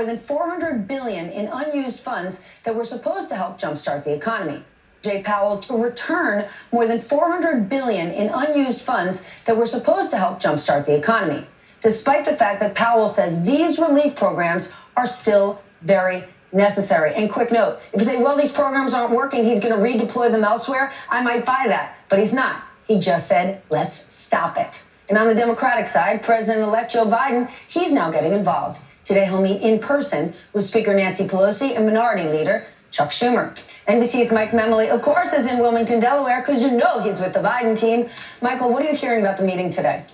More than $400 billion in unused funds that were supposed to help jumpstart the economy. Jay Powell to return more than $400 billion in unused funds that were supposed to help jumpstart the economy, despite the fact that Powell says these relief programs are still very necessary. And quick note, if you say, well, these programs aren't working, he's going to redeploy them elsewhere, I might buy that. But he's not. He just said, let's stop it. And on the Democratic side, President-elect Joe Biden, he's now getting involved. Today, he'll meet in person with Speaker Nancy Pelosi and Minority Leader Chuck Schumer. NBC's Mike Memoli, of course, is in Wilmington, Delaware, because you know he's with the Biden team. Michael, what are you hearing about the meeting today?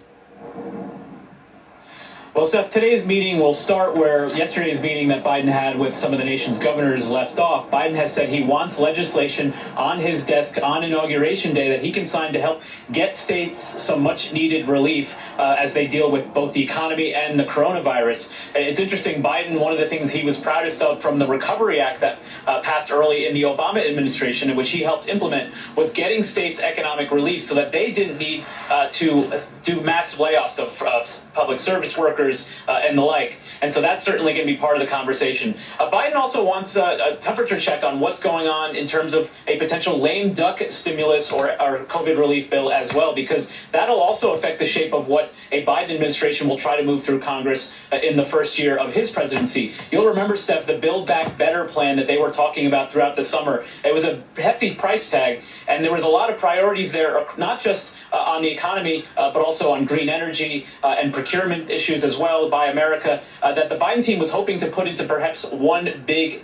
Well, Steph, today's meeting will start where yesterday's meeting that Biden had with some of the nation's governors left off. Biden has said he wants legislation on his desk on Inauguration Day that he can sign to help get states some much-needed relief as they deal with both the economy and the coronavirus. It's interesting, Biden, one of the things he was proudest of from the Recovery Act that passed early in the Obama administration, in which he helped implement, was getting states economic relief so that they didn't need to do massive layoffs of public service workers and the like. And so that's certainly going to be part of the conversation. Biden also wants a temperature check on what's going on in terms of a potential lame duck stimulus or COVID relief bill as well, because that'll also affect the shape of what a Biden administration will try to move through Congress in the first year of his presidency. You'll remember, Steph, the Build Back Better plan that they were talking about throughout the summer. It was a hefty price tag, and there was a lot of priorities there, not just on the economy, but also on green energy and procurement issues as well by America, that the Biden team was hoping to put into perhaps one big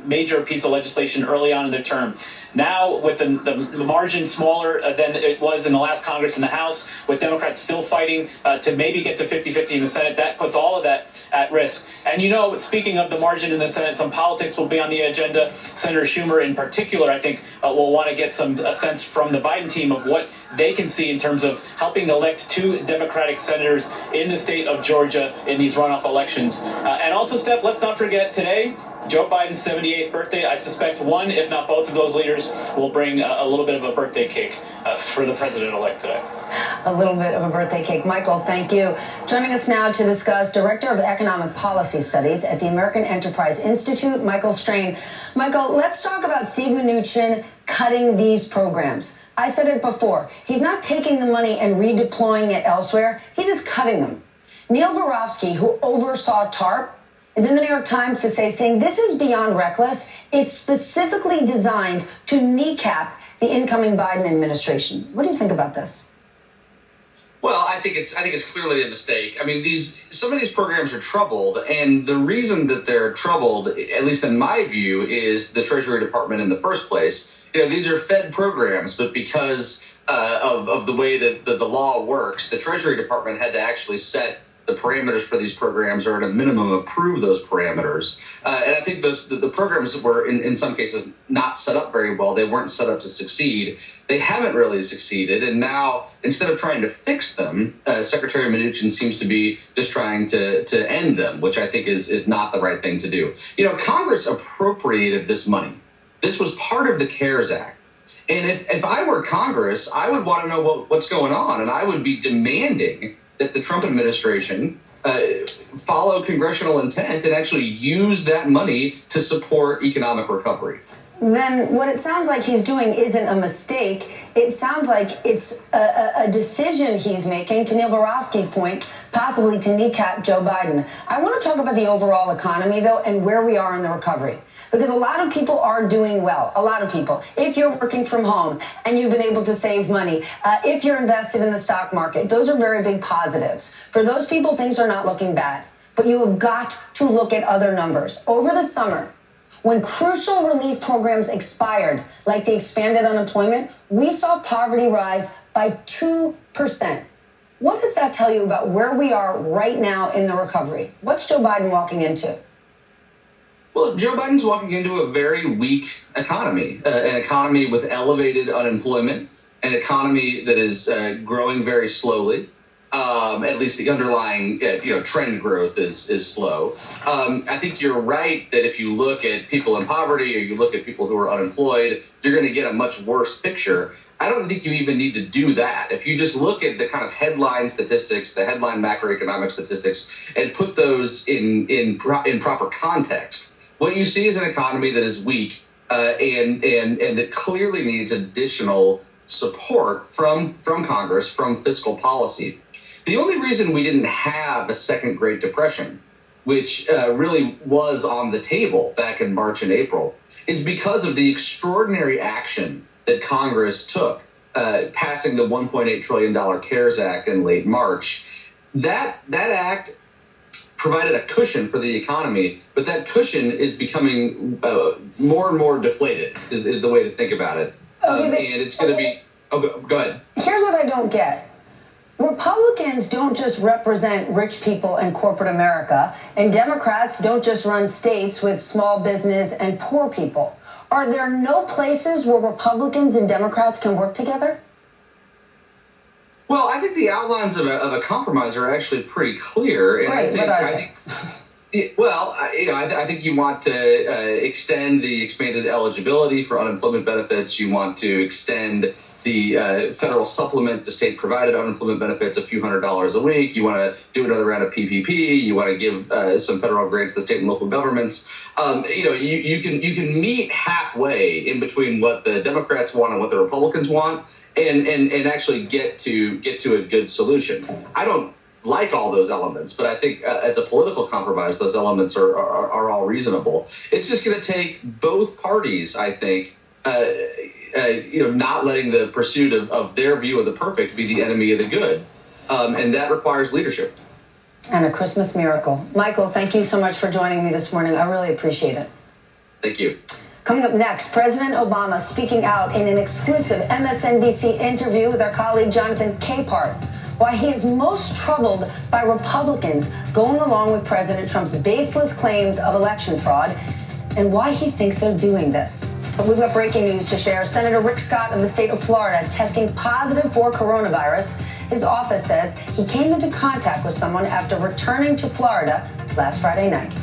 major piece of legislation early on in their term. Now, with the margin smaller than it was in the last Congress in the House, with Democrats still fighting to maybe get to 50-50 in the Senate, that puts all of that at risk. And you know, speaking of the margin in the Senate, some politics will be on the agenda. Senator Schumer in particular, I think, will want to get a sense from the Biden team of what they can see in terms of helping elect 2 Democratic senators in the state of Georgia in these runoff elections. And also, Steph, let's not forget today, Joe Biden's 78th birthday. I suspect one, if not both of those leaders, will bring a little bit of a birthday cake for the president-elect today. A little bit of a birthday cake. Michael, thank you. Joining us now to discuss Director of Economic Policy Studies at the American Enterprise Institute, Michael Strain. Michael, let's talk about Steve Mnuchin cutting these programs. I said it before. He's not taking the money and redeploying it elsewhere. He's just cutting them. Neil Barofsky, who oversaw TARP, is in the New York Times saying this is beyond reckless. It's specifically designed to kneecap the incoming Biden administration. What do you think about this? Well, I think it's clearly a mistake. I mean, some of these programs are troubled, and the reason that they're troubled, at least in my view, is the Treasury Department in the first place. You know, these are Fed programs, but because of the way that the law works, the Treasury Department had to actually set the parameters for these programs, or at a minimum approve those parameters. And I think the programs were, in some cases, not set up very well. They weren't set up to succeed. They haven't really succeeded. And now, instead of trying to fix them, Secretary Mnuchin seems to be just trying to end them, which I think is not the right thing to do. You know, Congress appropriated this money. This was part of the CARES Act. And if I were Congress, I would want to know what's going on, and I would be demanding that the Trump administration follow congressional intent and actually use that money to support economic recovery. Then what it sounds like he's doing isn't a mistake. It sounds like it's a decision he's making, to Neil Barofsky's point, possibly to kneecap Joe Biden. I want to talk about the overall economy, though, and where we are in the recovery. Because a lot of people are doing well, a lot of people. If you're working from home and you've been able to save money, if you're invested in the stock market, those are very big positives. For those people, things are not looking bad. But you have got to look at other numbers. Over the summer, when crucial relief programs expired, like the expanded unemployment, we saw poverty rise by 2%. What does that tell you about where we are right now in the recovery? What's Joe Biden walking into? Well, Joe Biden's walking into a very weak economy, an economy with elevated unemployment, an economy that is growing very slowly, At least the underlying trend growth is slow. I think you're right that if you look at people in poverty or you look at people who are unemployed, you're going to get a much worse picture. I don't think you even need to do that. If you just look at the kind of headline statistics, the headline macroeconomic statistics, and put those in proper context, what you see is an economy that is weak and that clearly needs additional support from Congress, from fiscal policy. The only reason we didn't have a second Great Depression, which really was on the table back in March and April, is because of the extraordinary action that Congress took, passing the $1.8 trillion CARES Act in late March. That act provided a cushion for the economy, but that cushion is becoming more and more deflated, is the way to think about it. And it's going to be... Oh, go ahead. Here's what I don't get. Republicans don't just represent rich people and corporate America, and Democrats don't just run states with small business and poor people. Are there no places where Republicans and Democrats can work together? Well, I think the outlines of a compromise are actually pretty clear, and Right, I think you want to extend the expanded eligibility for unemployment benefits. You want to extend the federal supplement to state-provided unemployment benefits, a few $100s a week. You want to do another round of PPP. You want to give some federal grants to state and local governments. You can meet halfway in between what the Democrats want and what the Republicans want, and actually get to a good solution. I don't like all those elements, but I think as a political compromise, those elements are all reasonable. It's just going to take both parties, I think, not letting the pursuit of their view of the perfect be the enemy of the good. And that requires leadership. And a Christmas miracle. Michael, thank you so much for joining me this morning. I really appreciate it. Thank you. Coming up next, President Obama speaking out in an exclusive MSNBC interview with our colleague Jonathan Capehart, why he is most troubled by Republicans going along with President Trump's baseless claims of election fraud, and why he thinks they're doing this. But we've got breaking news to share. Senator Rick Scott of the state of Florida testing positive for coronavirus. His office says he came into contact with someone after returning to Florida last Friday night.